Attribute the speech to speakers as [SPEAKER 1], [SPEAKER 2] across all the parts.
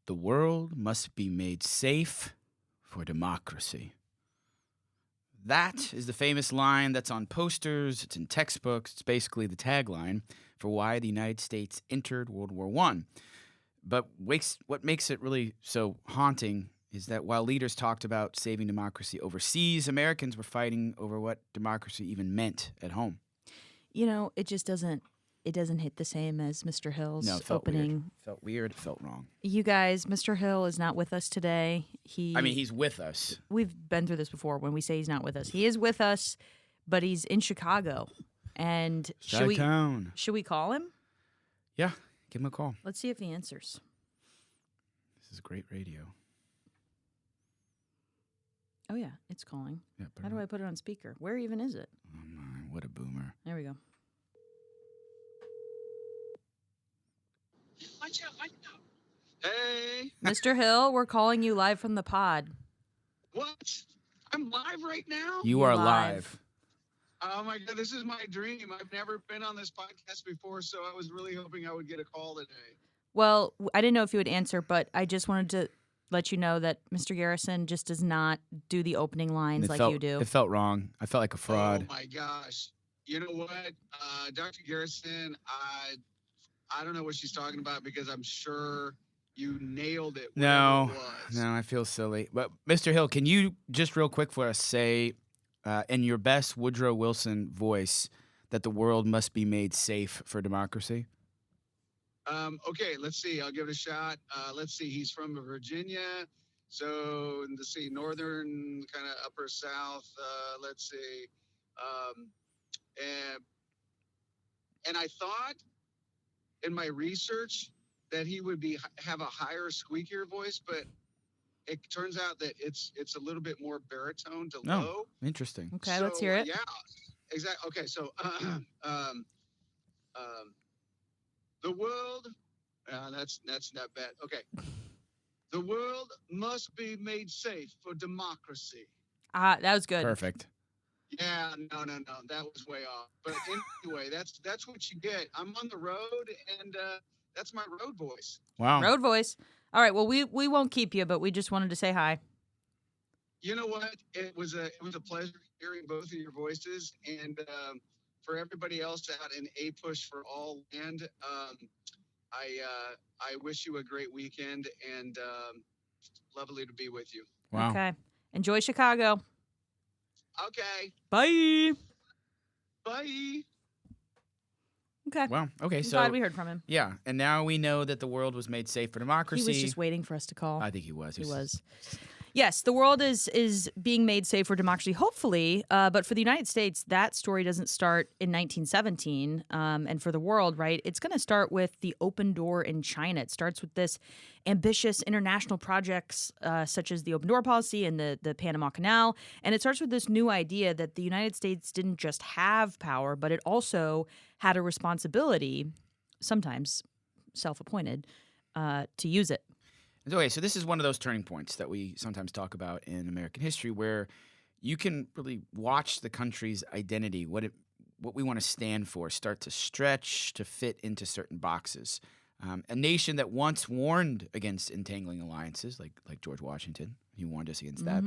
[SPEAKER 1] The world must be made safe for democracy. That is the famous line that's on posters, it's in textbooks, it's basically the tagline for why the United States entered World War I. But what makes it really so haunting is that while leaders talked about saving democracy overseas, Americans were fighting over what democracy even meant at home.
[SPEAKER 2] You know, it just doesn't hit the same as Mr. Hill's
[SPEAKER 1] No, it felt
[SPEAKER 2] opening.
[SPEAKER 1] weird. It felt weird. It felt wrong.
[SPEAKER 2] You guys, Mr. Hill is not with us today.
[SPEAKER 1] He's with us.
[SPEAKER 2] We've been through this before when we say he's not with us. He is with us, but he's in Chicago. And should we call him?
[SPEAKER 1] Yeah, give him a call.
[SPEAKER 2] Let's see if he answers.
[SPEAKER 1] This is great radio.
[SPEAKER 2] Oh yeah, it's calling.
[SPEAKER 1] Yeah,
[SPEAKER 2] How do I put it on speaker? Where even is it?
[SPEAKER 1] Oh my, what a boomer.
[SPEAKER 2] There we go.
[SPEAKER 3] Watch out, watch out. Hey.
[SPEAKER 2] Mr. Hill, we're calling you live from the pod.
[SPEAKER 3] What? I'm live right now?
[SPEAKER 1] You are live.
[SPEAKER 3] Oh my God, this is my dream. I've never been on this podcast before, so I was really hoping I would get a call today.
[SPEAKER 2] Well, I didn't know if you would answer, but I just wanted to let you know that Mr. Garrison just does not do the opening lines like you do.
[SPEAKER 1] It felt wrong. I felt like a fraud.
[SPEAKER 3] Oh my gosh. You know what? Dr. Garrison, I don't know what she's talking about because I'm sure you nailed it.
[SPEAKER 1] No,
[SPEAKER 3] It was.
[SPEAKER 1] I feel silly. But Mr. Hill, can you just real quick for us say in your best Woodrow Wilson voice that the world must be made safe for democracy?
[SPEAKER 3] Okay, let's see. I'll give it a shot. Let's see. He's from Virginia. So, let's see, northern, kind of upper south. Let's see. And I thought in my research that he would have a higher, squeakier voice, but it turns out that it's a little bit more baritone to low.
[SPEAKER 1] Interesting.
[SPEAKER 2] Okay, let's hear it.
[SPEAKER 3] Yeah, exactly. Okay, so the world, that's not bad. Okay. The world must be made safe for democracy.
[SPEAKER 2] That was good.
[SPEAKER 1] Perfect.
[SPEAKER 3] Yeah, no, that was way off. But anyway, that's what you get. I'm on the road, and that's my road voice.
[SPEAKER 1] Wow.
[SPEAKER 2] Road voice. All right, well, we won't keep you, but we just wanted to say hi.
[SPEAKER 3] You know what? It was a pleasure hearing both of your voices, and for everybody else out in A Push for All Land, I wish you a great weekend, and lovely to be with you.
[SPEAKER 1] Wow.
[SPEAKER 2] Okay. Enjoy Chicago.
[SPEAKER 3] Okay.
[SPEAKER 2] Bye.
[SPEAKER 3] Bye.
[SPEAKER 2] Okay.
[SPEAKER 1] Well, okay,
[SPEAKER 2] I'm
[SPEAKER 1] so
[SPEAKER 2] glad we heard from him.
[SPEAKER 1] yeah, and now we know that the world was made safe for democracy.
[SPEAKER 2] He was just waiting for us to call.
[SPEAKER 1] I think he was.
[SPEAKER 2] He was. Yes, the world is being made safe for democracy, hopefully. But for the United States, that story doesn't start in 1917. And for the world, right, it's going to start with the open door in China. It starts with this ambitious international projects such as the open door policy and the Panama Canal. And it starts with this new idea that the United States didn't just have power, but it also had a responsibility, sometimes self-appointed, to use it.
[SPEAKER 1] Okay, so this is one of those turning points that we sometimes talk about in American history where you can really watch the country's identity, what we want to stand for, start to stretch to fit into certain boxes. A nation that once warned against entangling alliances, like George Washington, he warned us against that,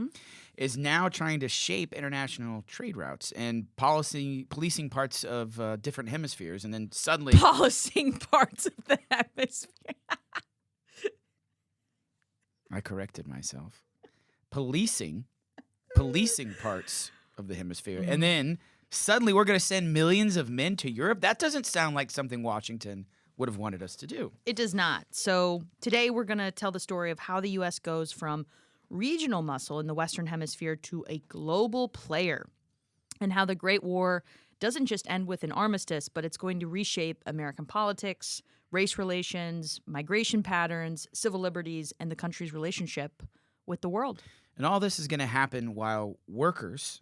[SPEAKER 1] is now trying to shape international trade routes and policing parts of different hemispheres, and then suddenly
[SPEAKER 2] Policing parts of the hemisphere.
[SPEAKER 1] I corrected myself. Policing parts of the hemisphere. And then suddenly we're going to send millions of men to Europe? That doesn't sound like something Washington would have wanted us to do.
[SPEAKER 2] It does not. So today we're going to tell the story of how the U.S. goes from regional muscle in the Western Hemisphere to a global player, and how the Great War doesn't just end with an armistice, but it's going to reshape American politics, race relations, migration patterns, civil liberties, and the country's relationship with the world.
[SPEAKER 1] And all this is going to happen while workers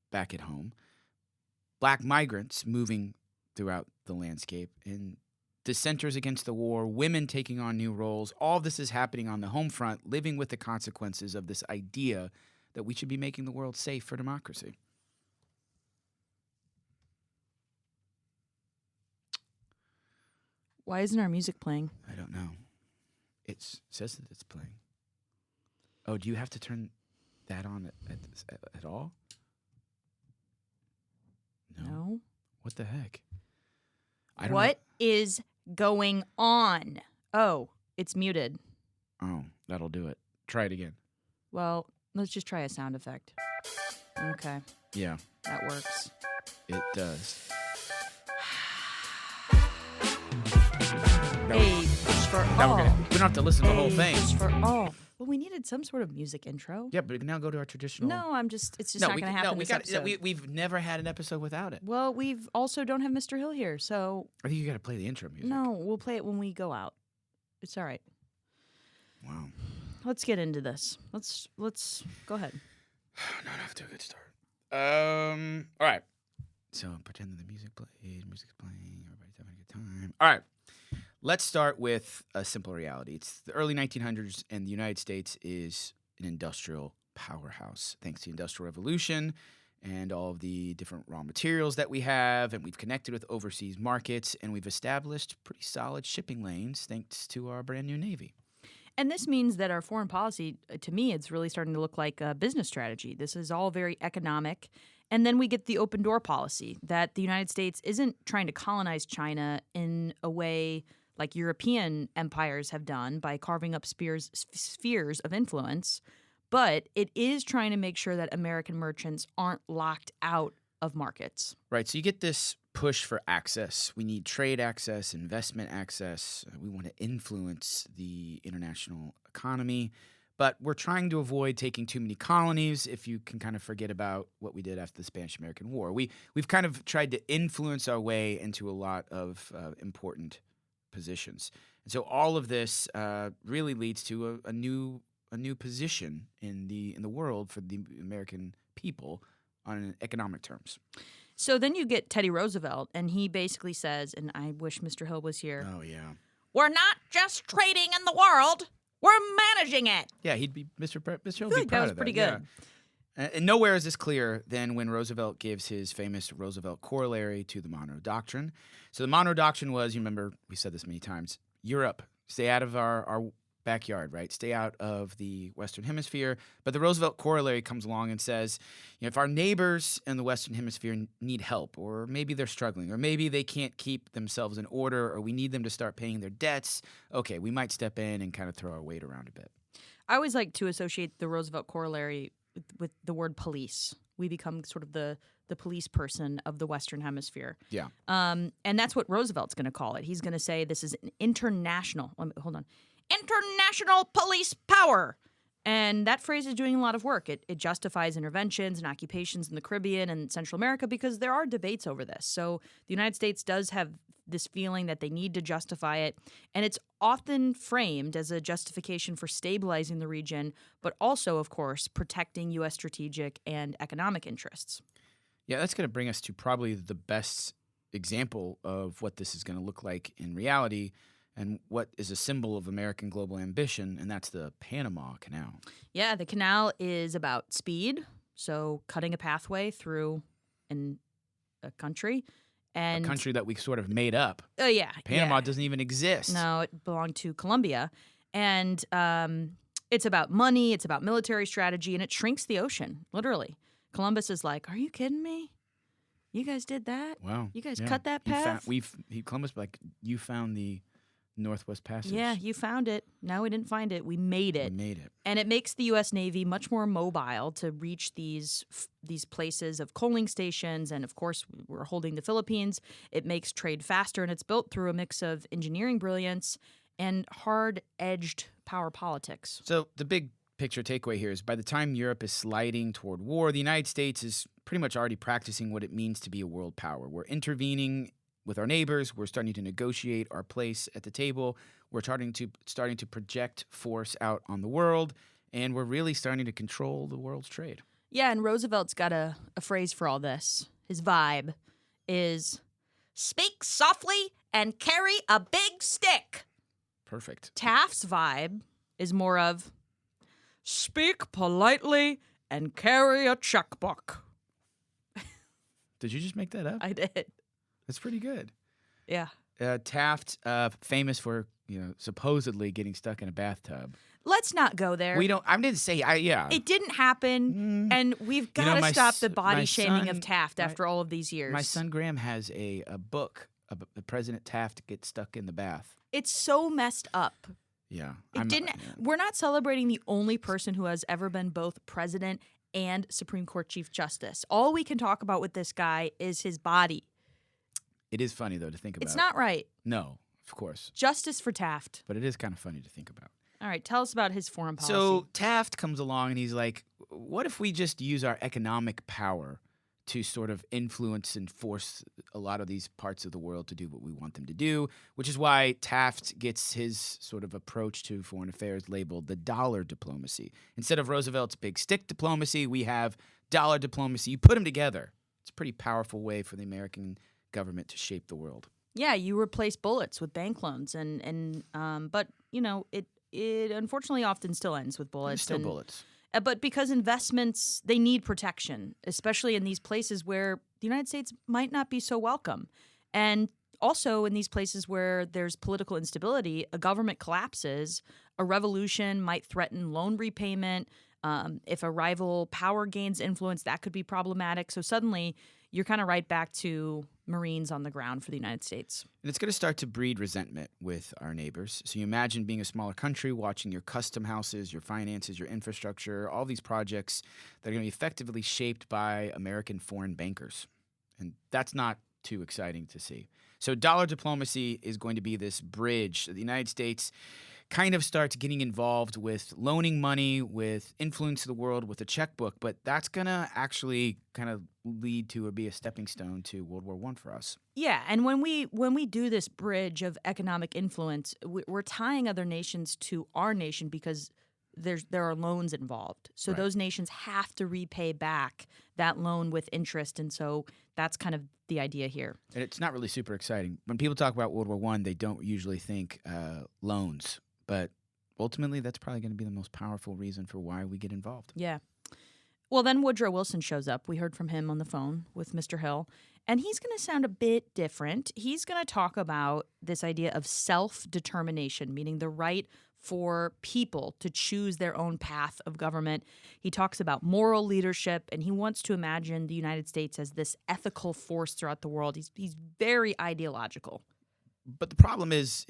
[SPEAKER 1] back at home, black migrants moving throughout the landscape, and dissenters against the war, women taking on new roles. All of this is happening on the home front, living with the consequences of this idea that we should be making the world safe for democracy.
[SPEAKER 2] Why isn't our music playing?
[SPEAKER 1] I don't know. It says that it's playing. Oh, do you have to turn that on at all?
[SPEAKER 2] No.
[SPEAKER 1] What the heck? I don't
[SPEAKER 2] What is going on? Oh, it's muted.
[SPEAKER 1] know. Oh, that'll do it. Try it again.
[SPEAKER 2] Well, let's just try a sound effect. Okay,
[SPEAKER 1] Yeah,
[SPEAKER 2] that works.
[SPEAKER 1] it does.
[SPEAKER 2] A fish for
[SPEAKER 1] Now
[SPEAKER 2] all.
[SPEAKER 1] we don't have to listen to the whole
[SPEAKER 2] A
[SPEAKER 1] thing.
[SPEAKER 2] fish for all. Well, we needed some sort of music intro.
[SPEAKER 1] Yeah, but we can now go to our traditional.
[SPEAKER 2] No, it's just not going to happen this episode.
[SPEAKER 1] We've never had an episode without it.
[SPEAKER 2] Well, we've also don't have Mr. Hill here, so
[SPEAKER 1] I think you got to play the intro music.
[SPEAKER 2] no, we'll play it when we go out. It's all right.
[SPEAKER 1] Wow.
[SPEAKER 2] Let's get into this. Let's go ahead.
[SPEAKER 1] Not off to a good start. All right. So pretend that the music's playing, everybody's having a good time. All right. Let's start with a simple reality. It's the early 1900s, and the United States is an industrial powerhouse thanks to the Industrial Revolution and all of the different raw materials that we have, and we've connected with overseas markets, and we've established pretty solid shipping lanes thanks to our brand new Navy.
[SPEAKER 2] And this means that our foreign policy, to me, it's really starting to look like a business strategy. This is all very economic. And then we get the open door policy that the United States isn't trying to colonize China in a way like European empires have done by carving up spheres of influence, but it is trying to make sure that American merchants aren't locked out of markets.
[SPEAKER 1] Right. So you get this push for access. We need trade access, investment access. We want to influence the international economy. But we're trying to avoid taking too many colonies if you can kind of forget about what we did after the Spanish-American War. We've kind of tried to influence our way into a lot of important positions. And so all of this really leads to a new position in the world for the American people on economic terms.
[SPEAKER 2] So then you get Teddy Roosevelt, and he basically says, and I wish Mr. Hill was here,
[SPEAKER 1] Oh, yeah.
[SPEAKER 2] we're not just trading in the world, we're managing it.
[SPEAKER 1] Yeah, he'd be Mr. Hill would
[SPEAKER 2] feel
[SPEAKER 1] be
[SPEAKER 2] like that
[SPEAKER 1] proud
[SPEAKER 2] was
[SPEAKER 1] of
[SPEAKER 2] pretty
[SPEAKER 1] yeah.
[SPEAKER 2] good.
[SPEAKER 1] And nowhere is this clear than when Roosevelt gives his famous Roosevelt corollary to the Monroe Doctrine. So the Monroe Doctrine was, you remember, we said this many times, Europe, stay out of our backyard, right? Stay out of the Western Hemisphere. But the Roosevelt corollary comes along and says, if our neighbors in the Western Hemisphere need help, or maybe they're struggling, or maybe they can't keep themselves in order, or we need them to start paying their debts, okay, we might step in and kind of throw our weight around a bit.
[SPEAKER 2] I always like to associate the Roosevelt corollary with the word police. We become sort of the police person of the Western Hemisphere.
[SPEAKER 1] Yeah.
[SPEAKER 2] And that's what Roosevelt's going to call it. He's going to say this is an international police power. And that phrase is doing a lot of work. It justifies interventions and occupations in the Caribbean and Central America because there are debates over this. So the United States does have this feeling that they need to justify it. And it's often framed as a justification for stabilizing the region, but also, of course, protecting U.S. strategic and economic interests.
[SPEAKER 1] Yeah, that's going to bring us to probably the best example of what this is going to look like in reality and what is a symbol of American global ambition, and that's the Panama Canal.
[SPEAKER 2] Yeah, the canal is about speed, so cutting a pathway through a country. And
[SPEAKER 1] A country that we sort of made up.
[SPEAKER 2] Oh, yeah.
[SPEAKER 1] Panama
[SPEAKER 2] yeah.
[SPEAKER 1] doesn't even exist.
[SPEAKER 2] No, it belonged to Colombia. And it's about money, it's about military strategy, and it shrinks the ocean, literally. Columbus is like, are you kidding me? You guys did that?
[SPEAKER 1] Wow.
[SPEAKER 2] You guys cut that path?
[SPEAKER 1] Columbus, you found the Northwest Passage.
[SPEAKER 2] Yeah, you found it. No, we didn't find it. We made it.
[SPEAKER 1] We made it.
[SPEAKER 2] And it makes the U.S. Navy much more mobile to reach these places of coaling stations. And, of course, we're holding the Philippines. It makes trade faster, and it's built through a mix of engineering brilliance and hard-edged power politics.
[SPEAKER 1] So the big picture takeaway here is by the time Europe is sliding toward war, the United States is pretty much already practicing what it means to be a world power. We're intervening with our neighbors. We're starting to negotiate our place at the table. We're starting to project force out on the world, and we're really starting to control the world's trade.
[SPEAKER 2] Yeah, and Roosevelt's got a phrase for all this. His vibe is, speak softly and carry a big stick.
[SPEAKER 1] Perfect.
[SPEAKER 2] Taft's vibe is more of, speak politely and carry a checkbook.
[SPEAKER 1] Did you just make that up?
[SPEAKER 2] I did.
[SPEAKER 1] That's pretty good.
[SPEAKER 2] Yeah.
[SPEAKER 1] Taft, famous for supposedly getting stuck in a bathtub.
[SPEAKER 2] Let's not go there.
[SPEAKER 1] We don't. I didn't say. Yeah.
[SPEAKER 2] It didn't happen, and we've got to
[SPEAKER 1] my
[SPEAKER 2] stop
[SPEAKER 1] s-
[SPEAKER 2] the body
[SPEAKER 1] my
[SPEAKER 2] shaming of
[SPEAKER 1] son-
[SPEAKER 2] Taft
[SPEAKER 1] my-
[SPEAKER 2] after all of these years.
[SPEAKER 1] My son Graham has a book. President Taft gets stuck in the bath.
[SPEAKER 2] It's so messed up.
[SPEAKER 1] Yeah.
[SPEAKER 2] It didn't. We're not celebrating the only person who has ever been both president and Supreme Court Chief Justice. All we can talk about with this guy is his body.
[SPEAKER 1] It is funny though to think about.
[SPEAKER 2] It's not right.
[SPEAKER 1] No, of course,
[SPEAKER 2] Justice for Taft.
[SPEAKER 1] but it is kind of funny to think about.
[SPEAKER 2] All right, tell us about his foreign policy.
[SPEAKER 1] So Taft comes along and he's like, what if we just use our economic power to sort of influence and force a lot of these parts of the world to do what we want them to do, which is why Taft gets his sort of approach to foreign affairs labeled the dollar diplomacy. Instead of Roosevelt's big stick diplomacy, we have dollar diplomacy. You put them together. It's a pretty powerful way for the American government to shape the world.
[SPEAKER 2] Yeah, you replace bullets with bank loans, but it unfortunately often still ends with bullets.
[SPEAKER 1] Still bullets.
[SPEAKER 2] But because investments, they need protection, especially in these places where the United States might not be so welcome. And also in these places where there's political instability, a government collapses, a revolution might threaten loan repayment. If a rival power gains influence, that could be problematic. So suddenly you're kind of right back to Marines on the ground for the United States.
[SPEAKER 1] And it's going to start to breed resentment with our neighbors. So you imagine being a smaller country, watching your custom houses, your finances, your infrastructure, all these projects that are going to be effectively shaped by American foreign bankers. And that's not too exciting to see. So dollar diplomacy is going to be this bridge. The United States kind of starts getting involved with loaning money, with influence of the world, with a checkbook, but that's going to actually kind of lead to or be a stepping stone to World War I for us.
[SPEAKER 2] Yeah, and when we do this bridge of economic influence, we're tying other nations to our nation because there are loans involved. So
[SPEAKER 1] Right.
[SPEAKER 2] those nations have to repay back that loan with interest, and so that's kind of the idea here.
[SPEAKER 1] And it's not really super exciting. When people talk about World War I, they don't usually think loans, but ultimately that's probably going to be the most powerful reason for why we get involved.
[SPEAKER 2] Yeah. Well, then Woodrow Wilson shows up. We heard from him on the phone with Mr. Hill, and he's going to sound a bit different. He's going to talk about this idea of self-determination, meaning the right for people to choose their own path of government. He talks about moral leadership, and he wants to imagine the United States as this ethical force throughout the world. He's very ideological.
[SPEAKER 1] But the problem is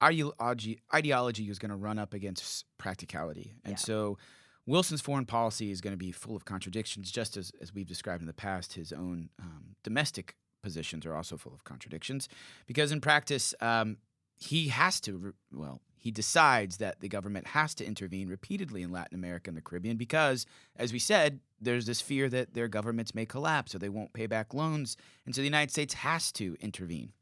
[SPEAKER 1] ideology is going to run up against practicality. And
[SPEAKER 2] Yeah.
[SPEAKER 1] so Wilson's foreign policy is going to be full of contradictions, just as we've described in the past. His own domestic positions are also full of contradictions because in practice, he has to, he decides that the government has to intervene repeatedly in Latin America and the Caribbean because, as we said, there's this fear that their governments may collapse or they won't pay back loans. And so the United States has to intervene.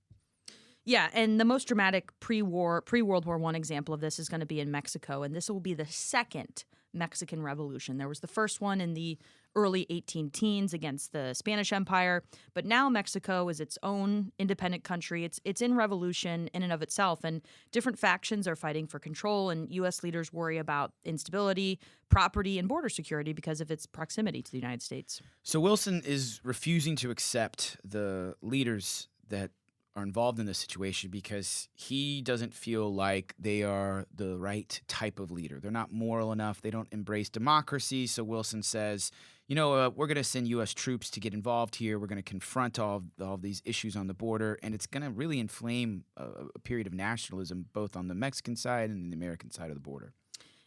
[SPEAKER 2] Yeah, and the most dramatic pre-World War I example of this is going to be in Mexico, and this will be the second Mexican Revolution. There was the first one in the early 18 teens against the Spanish Empire, but now Mexico is its own independent country. It's in revolution in and of itself, and different factions are fighting for control, and U.S. leaders worry about instability, property, and border security because of its proximity to the United States.
[SPEAKER 1] So Wilson is refusing to accept the leaders that are involved in this situation because he doesn't feel like they are the right type of leader. They're not moral enough. They don't embrace democracy. So Wilson says, we're going to send U.S. troops to get involved here. We're going to confront all of these issues on the border, and it's going to really inflame a period of nationalism both on the Mexican side and the American side of the border.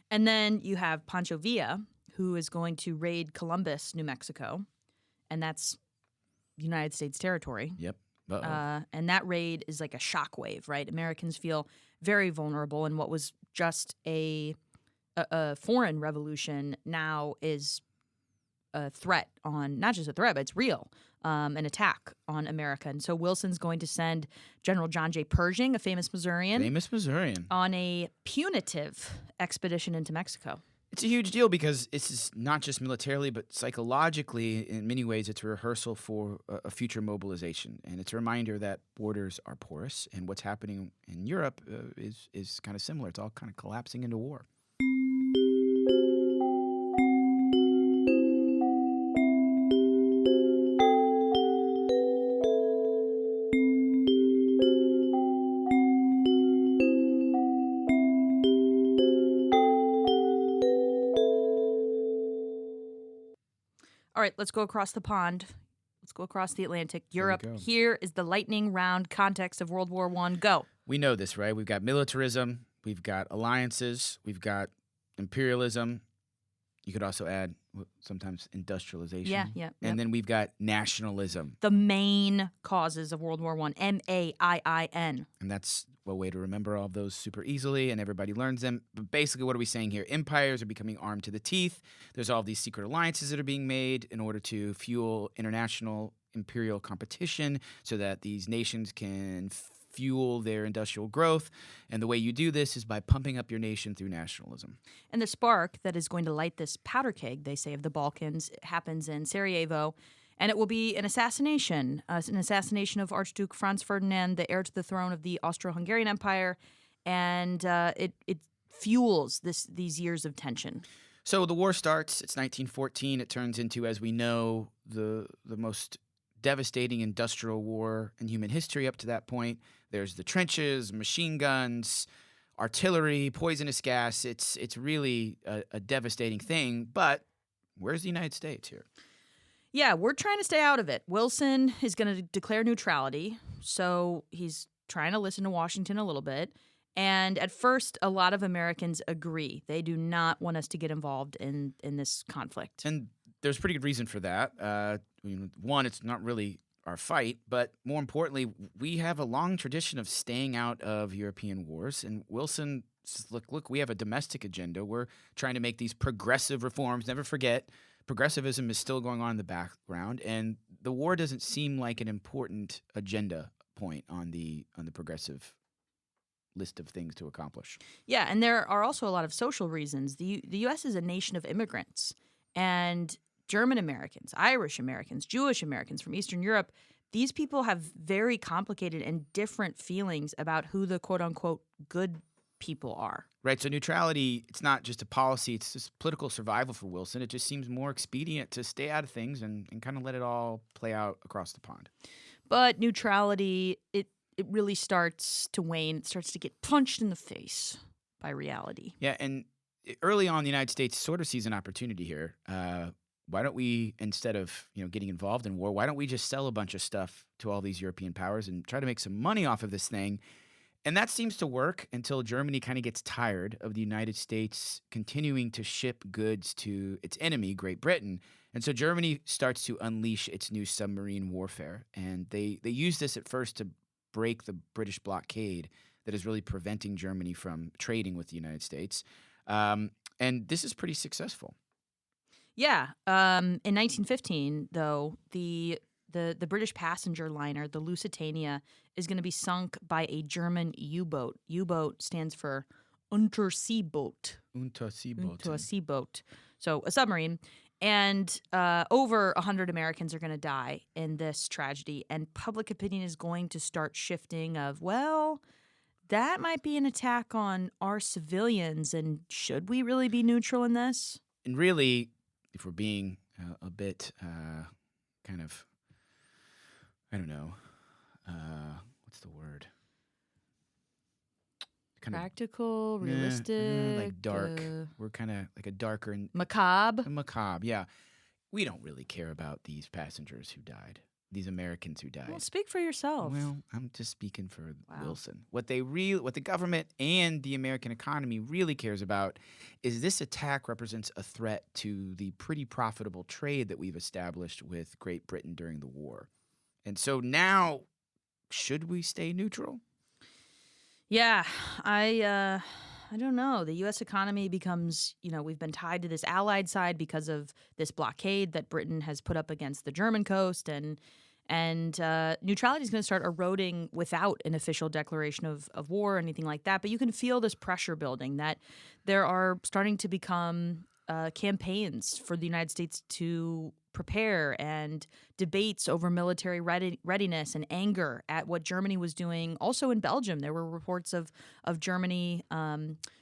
[SPEAKER 2] And then you have Pancho Villa, who is going to raid Columbus, New Mexico, and that's United States territory.
[SPEAKER 1] Yep. Uh-oh.
[SPEAKER 2] And that raid is like a shockwave, right? Americans feel very vulnerable, and what was just a foreign revolution now is a threat on, not just a threat, but it's real, an attack on America. And so Wilson's going to send General John J. Pershing, a famous Missourian, on a punitive expedition into Mexico.
[SPEAKER 1] It's a huge deal because this is not just militarily, but psychologically, in many ways, it's a rehearsal for a future mobilization. And it's a reminder that borders are porous, and what's happening in Europe is kind of similar. It's all kind of collapsing into war.
[SPEAKER 2] All right, let's go across the pond. Let's go across the Atlantic.
[SPEAKER 1] we
[SPEAKER 2] Europe.
[SPEAKER 1] go.
[SPEAKER 2] Here is the lightning round context of World War I. Go.
[SPEAKER 1] We know this, right? We've got militarism, we've got alliances, we've got imperialism. You could also add sometimes industrialization.
[SPEAKER 2] Yeah, yeah.
[SPEAKER 1] And then we've got nationalism.
[SPEAKER 2] The main causes of World War I, MAIIN.
[SPEAKER 1] And that's a way to remember all of those super easily, and everybody learns them. But basically, what are we saying here? Empires are becoming armed to the teeth. There's all these secret alliances that are being made in order to fuel international imperial competition so that these nations can fuel their industrial growth. And the way you do this is by pumping up your nation through nationalism.
[SPEAKER 2] And the spark that is going to light this powder keg, they say, of the Balkans happens in Sarajevo. And it will be an assassination of Archduke Franz Ferdinand, the heir to the throne of the Austro-Hungarian Empire. And it fuels these years of tension.
[SPEAKER 1] So the war starts. It's 1914. It turns into, as we know, the most devastating industrial war in human history up to that point. There's the trenches, machine guns, artillery, poisonous gas. It's really a devastating thing. But where's the United States here?
[SPEAKER 2] Yeah, we're trying to stay out of it. Wilson is going to declare neutrality, so he's trying to listen to Washington a little bit. And at first, a lot of Americans agree. They do not want us to get involved in this conflict.
[SPEAKER 1] And there's pretty good reason for that. One, it's not really our fight, but more importantly, we have a long tradition of staying out of European wars. And Wilson says, look, we have a domestic agenda. We're trying to make these progressive reforms. Never forget, progressivism is still going on in the background, and the war doesn't seem like an important agenda point on the progressive list of things to accomplish.
[SPEAKER 2] Yeah, and there are also a lot of social reasons. The U.S. is a nation of immigrants, and German Americans, Irish Americans, Jewish Americans from Eastern Europe, these people have very complicated and different feelings about who the quote-unquote good people are.
[SPEAKER 1] Right, so neutrality, it's not just a policy, it's just political survival for Wilson. It just seems more expedient to stay out of things and kind of let it all play out across the pond.
[SPEAKER 2] But neutrality, it really starts to wane. It starts to get punched in the face by reality.
[SPEAKER 1] Yeah, and early on, the United States sort of sees an opportunity here. Why don't we, instead of getting involved in war, why don't we just sell a bunch of stuff to all these European powers and try to make some money off of this thing? And that seems to work until Germany kind of gets tired of the United States continuing to ship goods to its enemy, Great Britain. And so Germany starts to unleash its new submarine warfare. And they use this at first to break the British blockade that is really preventing Germany from trading with the United States. And this is pretty successful.
[SPEAKER 2] Yeah. In 1915, though, the British passenger liner, the Lusitania, is going to be sunk by a German U-boat. U-boat stands for Unterseeboot. Unterseeboot. So a submarine. And over 100 Americans are going to die in this tragedy. And public opinion is going to start shifting of, well, that might be an attack on our civilians. And should we really be neutral in this?
[SPEAKER 1] And really, if we're being a bit kind of, I don't know, what's the word?
[SPEAKER 2] Practical, realistic,
[SPEAKER 1] like dark. We're kind of like a darker and
[SPEAKER 2] macabre.
[SPEAKER 1] Macabre, yeah. We don't really care about these passengers who died, these Americans who died.
[SPEAKER 2] Well, speak for yourself.
[SPEAKER 1] Well, I'm just speaking for Wilson. What the government and the American economy really cares about is this attack represents a threat to the pretty profitable trade that we've established with Great Britain during the war. And so now, should we stay neutral?
[SPEAKER 2] Yeah, I don't know. The U.S. economy becomes, we've been tied to this Allied side because of this blockade that Britain has put up against the German coast, and neutrality is going to start eroding without an official declaration of war or anything like that. But you can feel this pressure building that there are starting to become campaigns for the United States to prepare and debates over military readiness and anger at what Germany was doing. Also in Belgium, there were reports of Germany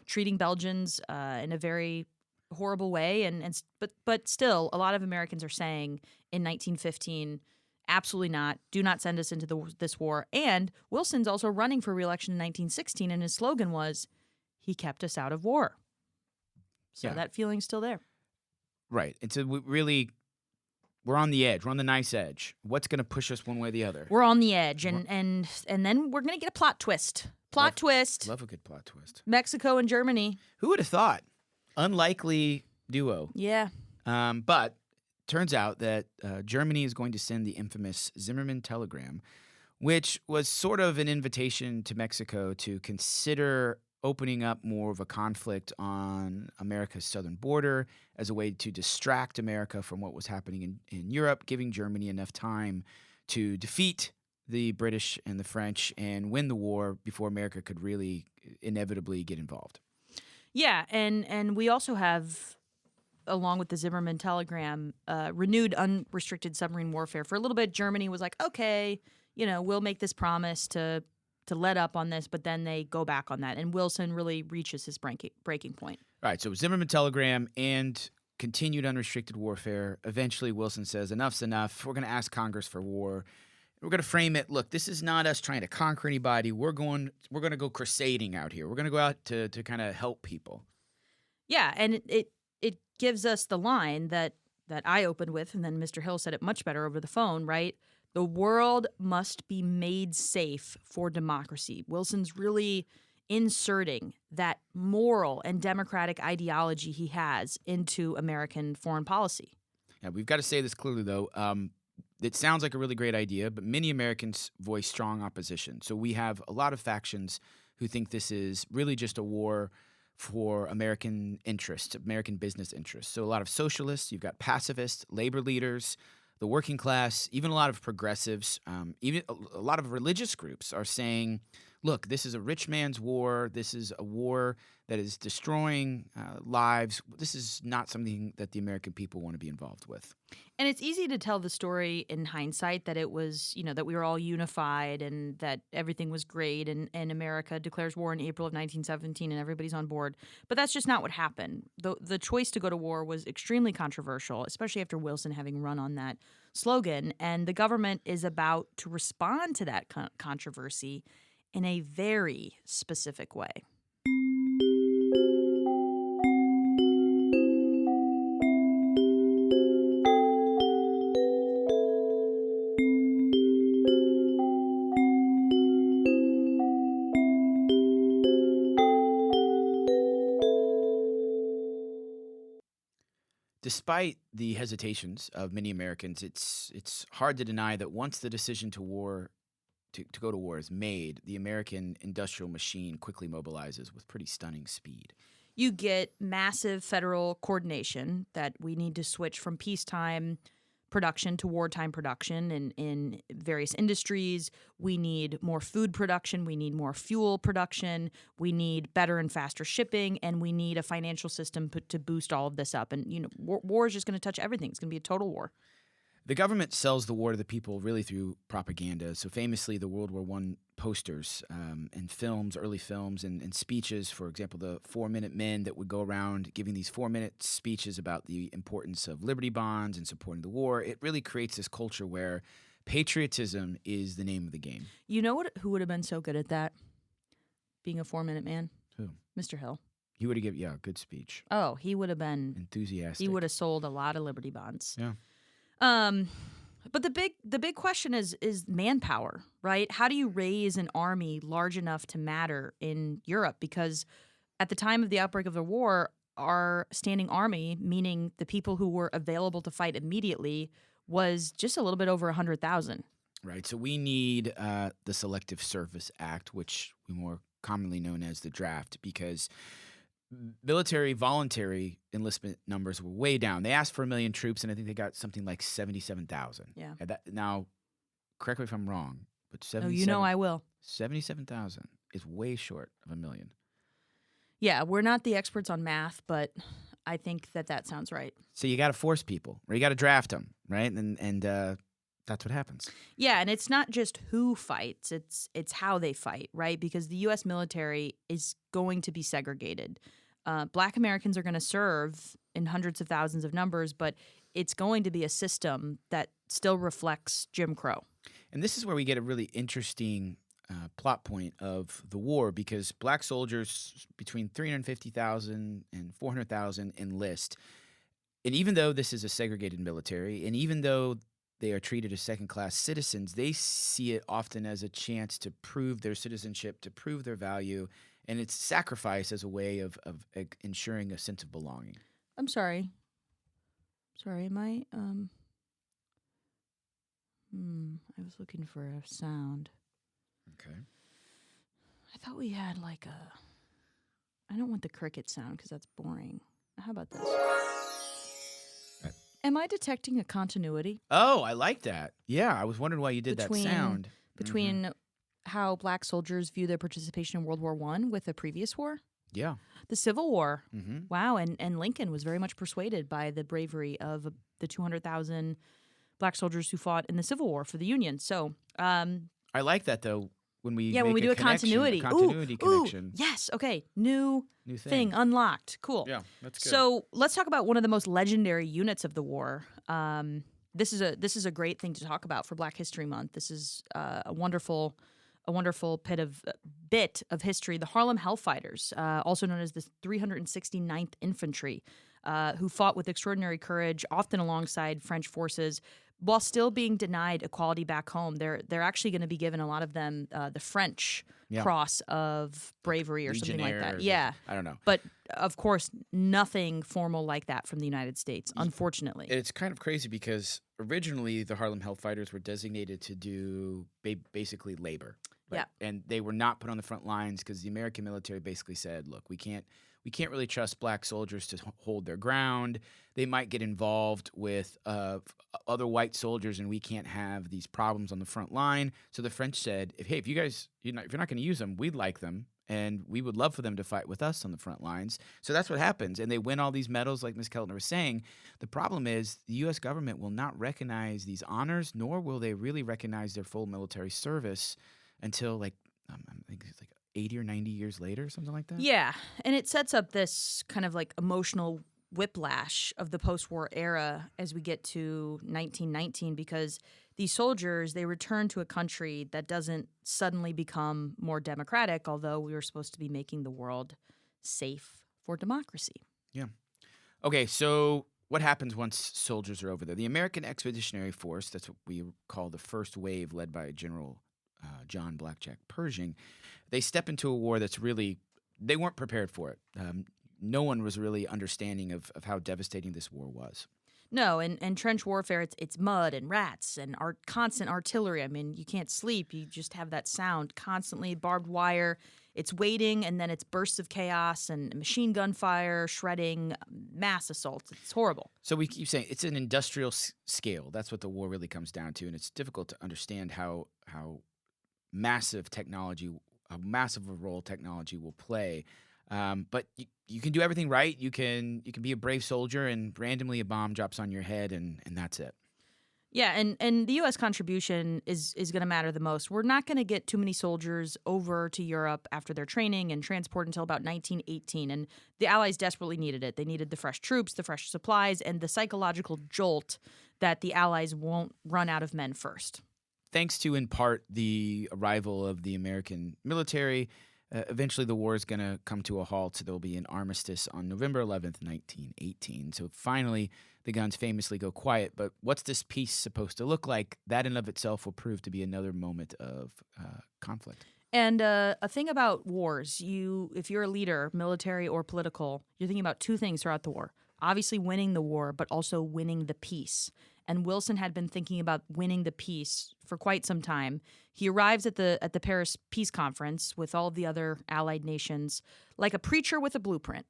[SPEAKER 2] treating Belgians in a very horrible way. But still, a lot of Americans are saying in 1915, absolutely not. Do not send us into this war. And Wilson's also running for re-election in 1916, and his slogan was, "He kept us out of war." So that feeling's still there.
[SPEAKER 1] Right. And so really, we're on the edge. We're on the nice edge. What's going to push us one way or the other?
[SPEAKER 2] We're on the edge, and then we're gonna get a plot twist. Twist.
[SPEAKER 1] Love a good plot twist.
[SPEAKER 2] Mexico and Germany.
[SPEAKER 1] Who would have thought? Unlikely duo.
[SPEAKER 2] Yeah.
[SPEAKER 1] But turns out that Germany is going to send the infamous Zimmerman telegram, which was sort of an invitation to Mexico to consider opening up more of a conflict on America's southern border as a way to distract America from what was happening in Europe, giving Germany enough time to defeat the British and the French and win the war before America could really inevitably get involved.
[SPEAKER 2] Yeah, and we also have, along with the Zimmerman telegram, renewed unrestricted submarine warfare. For a little bit, Germany was like, okay, we'll make this promise to let up on this, but then they go back on that. And Wilson really reaches his breaking point.
[SPEAKER 1] All right, so Zimmerman telegram and continued unrestricted warfare. Eventually, Wilson says, enough's enough. We're going to ask Congress for war. We're going to frame it. Look, this is not us trying to conquer anybody. We're going to go crusading out here. We're going to go out to kind of help people.
[SPEAKER 2] Yeah, and it gives us the line that I opened with, and then Mr. Hill said it much better over the phone, right? The world must be made safe for democracy. Wilson's really inserting that moral and democratic ideology he has into American foreign policy.
[SPEAKER 1] Yeah, we've got to say this clearly, though. It sounds like a really great idea, but many Americans voice strong opposition. So we have a lot of factions who think this is really just a war for American interests, American business interests. So a lot of socialists, you've got pacifists, labor leaders, the working class, even a lot of progressives, even a lot of religious groups are saying, look, this is a rich man's war. This is a war that is destroying lives. This is not something that the American people want to be involved with.
[SPEAKER 2] And it's easy to tell the story in hindsight that it was, that we were all unified and that everything was great and America declares war in April of 1917 and everybody's on board. But that's just not what happened. The choice to go to war was extremely controversial, especially after Wilson having run on that slogan. And the government is about to respond to that controversy in a very specific way.
[SPEAKER 1] Despite the hesitations of many Americans, it's hard to deny that once the decision to go to war is made, the American industrial machine quickly mobilizes with pretty stunning speed.
[SPEAKER 2] You get massive federal coordination that we need to switch from peacetime production to wartime production in various industries. We need more food production. We need more fuel production. We need better and faster shipping. And we need a financial system to boost all of this up. And, war is just going to touch everything. It's going to be a total war.
[SPEAKER 1] The government sells the war to the people really through propaganda. So famously, the World War I posters and films, early films and speeches, for example, the 4-Minute Men that would go around giving these 4-minute speeches about the importance of Liberty Bonds and supporting the war. It really creates this culture where patriotism is the name of the game.
[SPEAKER 2] You know who would have been so good at that? Being a 4-Minute Man?
[SPEAKER 1] Who?
[SPEAKER 2] Mr. Hill.
[SPEAKER 1] He would have given, a good speech.
[SPEAKER 2] Oh, he would have been
[SPEAKER 1] enthusiastic.
[SPEAKER 2] He would have sold a lot of Liberty Bonds.
[SPEAKER 1] Yeah.
[SPEAKER 2] But the big question is manpower, right? How do you raise an army large enough to matter in Europe? Because at the time of the outbreak of the war, our standing army, meaning the people who were available to fight immediately, was just a little bit over 100,000.
[SPEAKER 1] Right. So we need the Selective Service Act, which we more commonly known as the draft, because military voluntary enlistment numbers were way down. They asked for 1 million troops, and I think they got something like 77,000.
[SPEAKER 2] Yeah.
[SPEAKER 1] Now, correct me if I'm wrong, but
[SPEAKER 2] 77, I will.
[SPEAKER 1] 77,000 is way short of 1 million.
[SPEAKER 2] Yeah, we're not the experts on math, but I think that sounds right.
[SPEAKER 1] So you got to force people, or you got to draft them, right? And that's what happens.
[SPEAKER 2] Yeah, and it's not just who fights; it's how they fight, right? Because the U.S. military is going to be segregated. Black Americans are going to serve in hundreds of thousands of numbers, but it's going to be a system that still reflects Jim Crow.
[SPEAKER 1] And this is where we get a really interesting plot point of the war, because black soldiers between 350,000 and 400,000 enlist. And even though this is a segregated military, and even though they are treated as second-class citizens, they see it often as a chance to prove their citizenship, to prove their value, and it's sacrifice as a way of ensuring a sense of belonging.
[SPEAKER 2] I'm sorry. Sorry, am I I was looking for a sound.
[SPEAKER 1] Okay.
[SPEAKER 2] I thought we had like I don't want the cricket sound because that's boring. How about this? Am I detecting a continuity
[SPEAKER 1] Oh, I like that. Yeah, I was wondering why you did
[SPEAKER 2] Between-
[SPEAKER 1] that sound.
[SPEAKER 2] between how black soldiers view their participation in World War I with the previous war?
[SPEAKER 1] Yeah.
[SPEAKER 2] The Civil War.
[SPEAKER 1] Mm-hmm.
[SPEAKER 2] Wow, and Lincoln was very much persuaded by the bravery of the 200,000 black soldiers who fought in the Civil War for the Union. So,
[SPEAKER 1] I like that though. When we
[SPEAKER 2] when we do a
[SPEAKER 1] connection,
[SPEAKER 2] continuity.
[SPEAKER 1] continuity connection,
[SPEAKER 2] Yes, okay. New
[SPEAKER 1] new
[SPEAKER 2] thing unlocked. Cool.
[SPEAKER 1] Yeah, that's good.
[SPEAKER 2] So let's talk about one of the most legendary units of the war. This is a great thing to talk about for Black History Month. This is a wonderful bit of history. The Harlem Hellfighters, also known as the 369th Infantry, who fought with extraordinary courage, often alongside French forces, while still being denied equality back home. They're actually going to be given, a lot of them, the French
[SPEAKER 1] Yeah.
[SPEAKER 2] Cross of Bravery or something like that.
[SPEAKER 1] Legionnaires or
[SPEAKER 2] Yeah.
[SPEAKER 1] I don't know.
[SPEAKER 2] But of course, nothing formal like that from the United States, unfortunately.
[SPEAKER 1] It's kind of crazy because originally the Harlem Hellfighters were designated to do basically labor.
[SPEAKER 2] Yeah.
[SPEAKER 1] And they were not put on the front lines because the American military basically said, look, we can't really trust black soldiers to hold their ground. They might get involved with other white soldiers, and we can't have these problems on the front line. So the French said, if you guys, if you're not going to use them, we'd like them, and we would love for them to fight with us on the front lines. So that's what happens, and they win all these medals, like Ms. Keltner was saying. The problem is the U.S. government will not recognize these honors, nor will they really recognize their full military service until I think it's like 80 or 90 years later, something like that.
[SPEAKER 2] Yeah, and it sets up this kind of like emotional whiplash of the post-war era as we get to 1919, because these soldiers, they return to a country that doesn't suddenly become more democratic, although we were supposed to be making the world safe for democracy.
[SPEAKER 1] Okay, so what happens once soldiers are over there? The American Expeditionary Force, that's what we call the first wave, led by General John Blackjack Pershing, they step into a war that's really, they weren't prepared for it. No one was really understanding of how devastating this war was.
[SPEAKER 2] No, and trench warfare, it's mud and rats and constant artillery. I mean, you can't sleep. You just have that sound constantly, barbed wire. It's waiting, and then it's bursts of chaos and machine gun fire, shredding, mass assaults. It's horrible.
[SPEAKER 1] So we keep saying it's an industrial scale. That's what the war really comes down to, and it's difficult to understand how massive technology, how massive a role technology will play. But you can do everything right. You can be a brave soldier, and randomly a bomb drops on your head, and that's it.
[SPEAKER 2] Yeah, and the U.S. contribution is going to matter the most. We're not going to get too many soldiers over to Europe after their training and transport until about 1918, and the Allies desperately needed it. They needed the fresh troops, the fresh supplies, and the psychological jolt that the Allies won't run out of men first.
[SPEAKER 1] Thanks to, in part, the arrival of the American military, eventually the war is going to come to a halt, so there will be an armistice on November 11th, 1918. So finally, the guns famously go quiet. But what's this peace supposed to look like? That in of itself will prove to be another moment of conflict.
[SPEAKER 2] And a thing about wars, if you're a leader, military or political, you're thinking about two things throughout the war. Obviously winning the war, but also winning the peace. And Wilson had been thinking about winning the peace for quite some time. He arrives at the Paris Peace Conference with all of the other Allied nations like a preacher with a blueprint.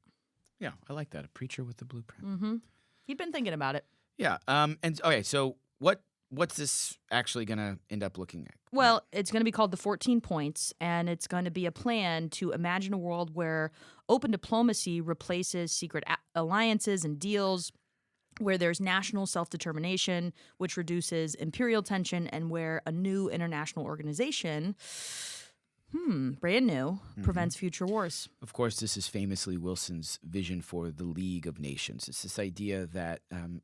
[SPEAKER 1] Yeah, I like that. A preacher with a blueprint.
[SPEAKER 2] Mm-hmm. He'd been thinking about it.
[SPEAKER 1] Yeah. And okay, so what's this actually going to end up looking at?
[SPEAKER 2] Well, it's going to be called the 14 Points, and it's going to be a plan to imagine a world where open diplomacy replaces secret alliances and deals, where there's national self-determination, which reduces imperial tension, and where a new international organization, brand new, prevents future wars.
[SPEAKER 1] Of course, this is famously Wilson's vision for the League of Nations. It's this idea that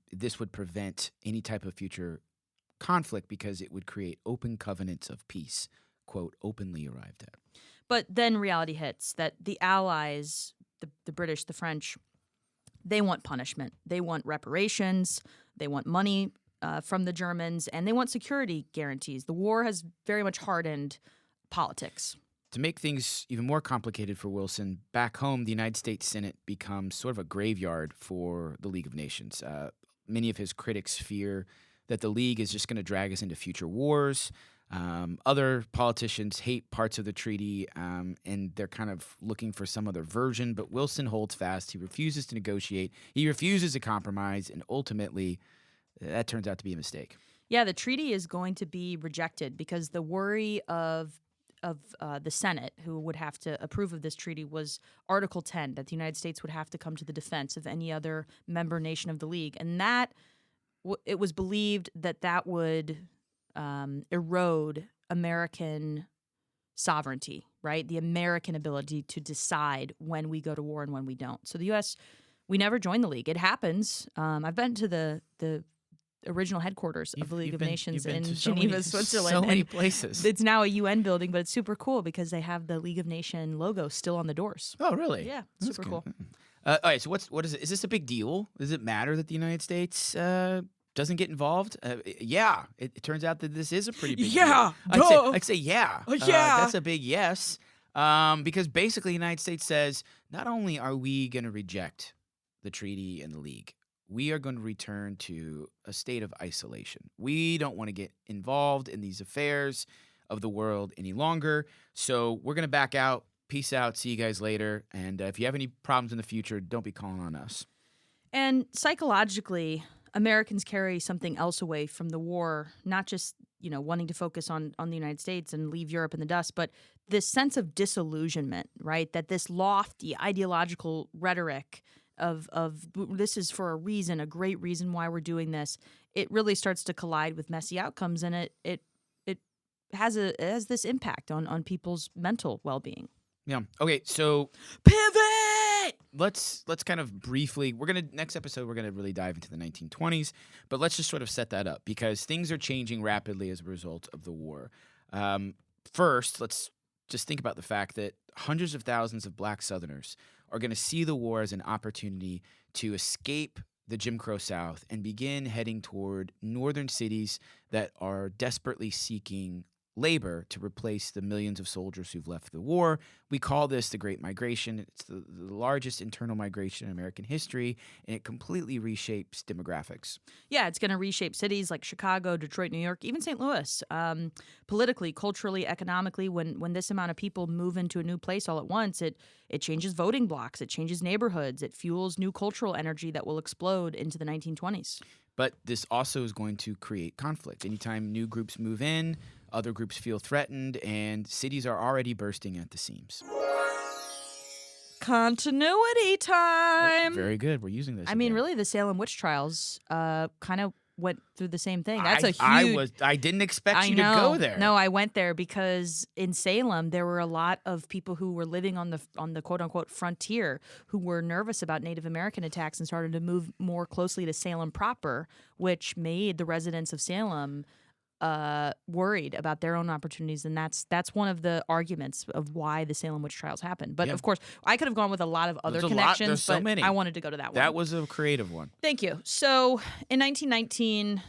[SPEAKER 1] this would prevent any type of future conflict because it would create open covenants of peace, quote, openly arrived at.
[SPEAKER 2] But then reality hits that the Allies, the British, the French, They want punishment. They want reparations. They want money from the Germans, and they want security guarantees. The war has very much hardened politics.
[SPEAKER 1] To make things even more complicated for Wilson, back home, the United States Senate becomes sort of a graveyard for the League of Nations. Many of his critics fear that the League is just going to drag us into future wars. Other politicians hate parts of the treaty, and they're kind of looking for some other version. But Wilson holds fast. He refuses to negotiate. He refuses to compromise, and ultimately, that turns out to be a mistake.
[SPEAKER 2] Yeah, the treaty is going to be rejected because the worry of the Senate, who would have to approve of this treaty, was Article 10, that the United States would have to come to the defense of any other member nation of the League. And that, it was believed that that would erode American sovereignty, right? The American ability to decide when we go to war and when we don't. So the U.S., we never joined the League. It happens. I've been to the original headquarters of the League of Nations in Geneva, Switzerland.
[SPEAKER 1] So many places.
[SPEAKER 2] It's now a UN building, but it's super cool because they have the League of Nations logo still on the doors.
[SPEAKER 1] Oh, really?
[SPEAKER 2] Yeah,
[SPEAKER 1] That's
[SPEAKER 2] super
[SPEAKER 1] good.
[SPEAKER 2] cool.
[SPEAKER 1] All right, so what is it? Is this a big deal? Does it matter that the United States doesn't get involved? Yeah, it turns out that this is a pretty big
[SPEAKER 2] Yeah,
[SPEAKER 1] deal. I'd say yeah.
[SPEAKER 2] Yeah.
[SPEAKER 1] That's a big yes. Because basically the United States says, not only are we going to reject the treaty and the League, we are going to return to a state of isolation. We don't want to get involved in these affairs of the world any longer. So we're going to back out. Peace out. See you guys later. And if you have any problems in the future, don't be calling on us.
[SPEAKER 2] And psychologically, Americans carry something else away from the war, not just, wanting to focus on the United States and leave Europe in the dust, but this sense of disillusionment, right? That this lofty ideological rhetoric of this is for a reason, a great reason why we're doing this, it really starts to collide with messy outcomes, and it has this impact on people's mental well-being.
[SPEAKER 1] Yeah. Okay. So
[SPEAKER 2] Pivot.
[SPEAKER 1] let's kind of briefly. Next episode we're gonna really dive into the 1920s, but let's just sort of set that up because things are changing rapidly as a result of the war. First, let's just think about the fact that hundreds of thousands of Black Southerners are going to see the war as an opportunity to escape the Jim Crow South and begin heading toward northern cities that are desperately seeking labor to replace the millions of soldiers who've left the war. We call this the Great Migration. It's the largest internal migration in American history, and it completely reshapes demographics.
[SPEAKER 2] Yeah, it's going to reshape cities like Chicago, Detroit, New York, even St. Louis. Politically, culturally, economically, when this amount of people move into a new place all at once, it changes voting blocks, it changes neighborhoods, it fuels new cultural energy that will explode into the 1920s.
[SPEAKER 1] But this also is going to create conflict. Anytime new groups move in, other groups feel threatened, and cities are already bursting at the seams.
[SPEAKER 2] Continuity time.
[SPEAKER 1] Very good. We're using this.
[SPEAKER 2] I mean,
[SPEAKER 1] again.
[SPEAKER 2] really, the Salem witch trials kind of went through the same thing. That's a huge.
[SPEAKER 1] I didn't expect you
[SPEAKER 2] know.
[SPEAKER 1] to go there.
[SPEAKER 2] No, I went there because in Salem there were a lot of people who were living on the quote unquote frontier who were nervous about Native American attacks and started to move more closely to Salem proper, which made the residents of Salem worried about their own opportunities, and that's one of the arguments of why the Salem witch trials happened. But of course, I could have gone with a lot of other connections,
[SPEAKER 1] There's so
[SPEAKER 2] but
[SPEAKER 1] many.
[SPEAKER 2] I wanted to go to that one.
[SPEAKER 1] That was a creative one.
[SPEAKER 2] Thank you. So in 1919,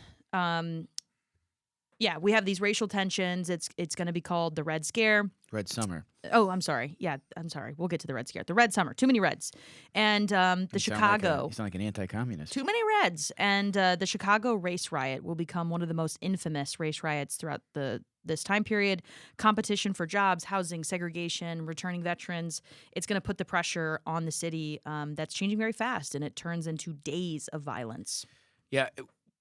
[SPEAKER 2] we have these racial tensions. It's going to be called the Red Scare.
[SPEAKER 1] Red Summer.
[SPEAKER 2] Oh, I'm sorry. Yeah, I'm sorry. We'll get to the Red Scare. The Red Summer. Too many Reds. And the Chicago.
[SPEAKER 1] You sound like an anti-communist.
[SPEAKER 2] Too many Reds. And the Chicago race riot will become one of the most infamous race riots throughout this time period. Competition for jobs, housing, segregation, returning veterans. It's going to put the pressure on the city that's changing very fast, and it turns into days of violence.
[SPEAKER 1] Yeah,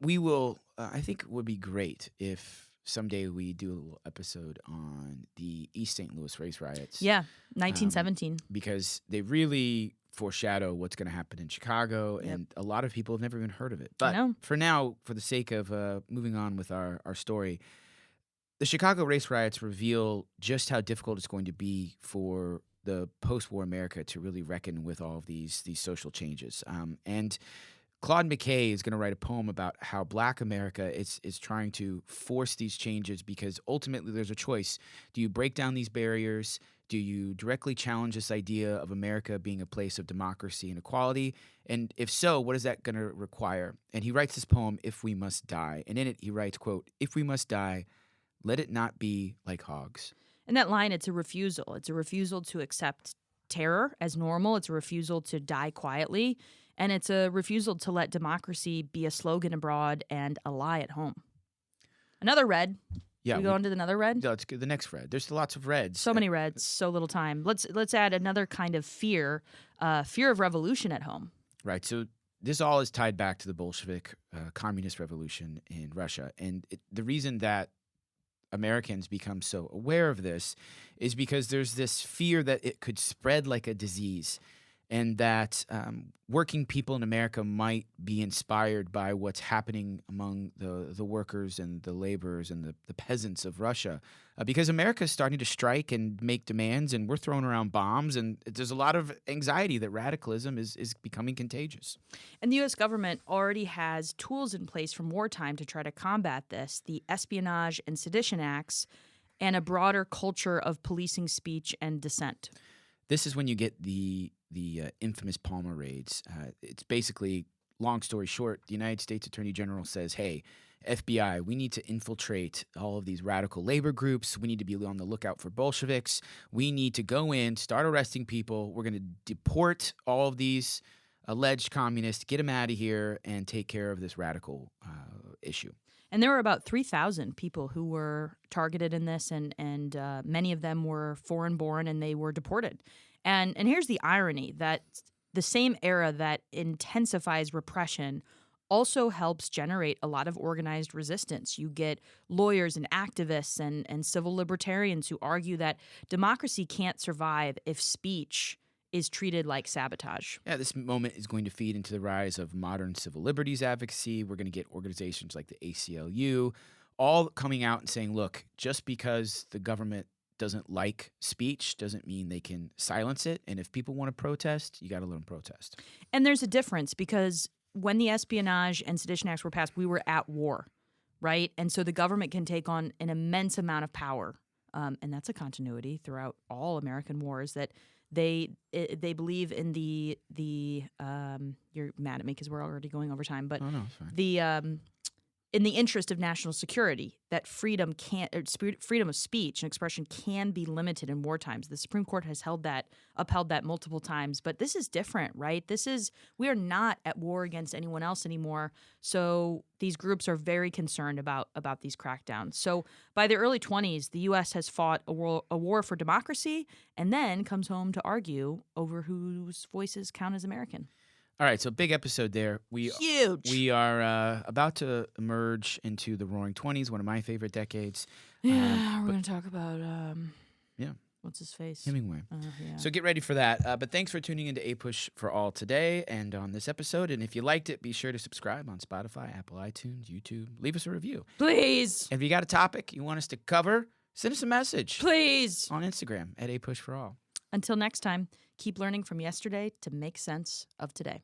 [SPEAKER 1] we will. I think it would be great if someday we do a little episode on the East St. Louis race riots.
[SPEAKER 2] Yeah, 1917.
[SPEAKER 1] Because they really foreshadow what's going to happen in Chicago, and a lot of people have never even heard of it. But for now, for the sake of moving on with our story, the Chicago race riots reveal just how difficult it's going to be for the post-war America to really reckon with all of these social changes. And Claude McKay is going to write a poem about how Black America is trying to force these changes because ultimately there's a choice. Do you break down these barriers Do you directly challenge this idea of America being a place of democracy and equality? And if so, what is that going to require? And he writes this poem, If We Must Die. And in it, he writes, quote, "If we must die, let it not be like hogs."
[SPEAKER 2] In that line, it's a refusal. It's a refusal to accept terror as normal. It's a refusal to die quietly. And it's a refusal to let democracy be a slogan abroad and a lie at home. Another red.
[SPEAKER 1] Yeah,
[SPEAKER 2] we go on to another red?
[SPEAKER 1] let's get the next red. There's lots of reds.
[SPEAKER 2] So many reds, so little time. Let's add another kind of fear, fear of revolution at home.
[SPEAKER 1] Right. So this all is tied back to the Bolshevik communist revolution in Russia. And the reason that Americans become so aware of this is because there's this fear that it could spread like a disease, and that working people in America might be inspired by what's happening among the workers and the laborers and the peasants of Russia. Because America is starting to strike and make demands, and we're throwing around bombs, and there's a lot of anxiety that radicalism is becoming contagious.
[SPEAKER 2] And the U.S. government already has tools in place from wartime to try to combat this: the Espionage and Sedition Acts, and a broader culture of policing speech and dissent.
[SPEAKER 1] This is when you get the infamous Palmer raids. It's basically, long story short, the United States Attorney General says, hey, FBI, we need to infiltrate all of these radical labor groups. We need to be on the lookout for Bolsheviks. We need to go in, start arresting people. We're going to deport all of these alleged communists, get them out of here, and take care of this radical issue.
[SPEAKER 2] And there were about 3,000 people who were targeted in this, and many of them were foreign-born, and they were deported. And here's the irony, that the same era that intensifies repression also helps generate a lot of organized resistance. You get lawyers and activists and civil libertarians who argue that democracy can't survive if speech is treated like sabotage.
[SPEAKER 1] Yeah, this moment is going to feed into the rise of modern civil liberties advocacy. We're going to get organizations like the ACLU all coming out and saying, look, just because the government doesn't like speech doesn't mean they can silence it. And if people want to protest, you got to let them protest.
[SPEAKER 2] And there's a difference, because when the Espionage and Sedition Acts were passed, we were at war, right? And so the government can take on an immense amount of power. And that's a continuity throughout all American wars, that they believe in the you're mad at me because we're already going over time, but
[SPEAKER 1] Oh, no, it's fine.
[SPEAKER 2] In the interest of national security, that freedom of speech and expression can be limited in war times. The Supreme Court has upheld that multiple times. But this is different, right? We are not at war against anyone else anymore. So these groups are very concerned about these crackdowns. So by the early 20s, the U.S. has fought a war for democracy, and then comes home to argue over whose voices count as American.
[SPEAKER 1] All right, so big episode there.
[SPEAKER 2] Huge.
[SPEAKER 1] We are about to emerge into the Roaring '20s, one of my favorite decades.
[SPEAKER 2] Yeah, we're going to talk about
[SPEAKER 1] Yeah.
[SPEAKER 2] what's his face?
[SPEAKER 1] Hemingway.
[SPEAKER 2] Yeah.
[SPEAKER 1] So get ready for that. But thanks for tuning into A Push for All today and on this episode. And if you liked it, be sure to subscribe on Spotify, Apple iTunes, YouTube. Leave us a review.
[SPEAKER 2] Please.
[SPEAKER 1] And if you got a topic you want us to cover, send us a message
[SPEAKER 2] Please.
[SPEAKER 1] on Instagram at A Push for All.
[SPEAKER 2] Until next time, keep learning from yesterday to make sense of today.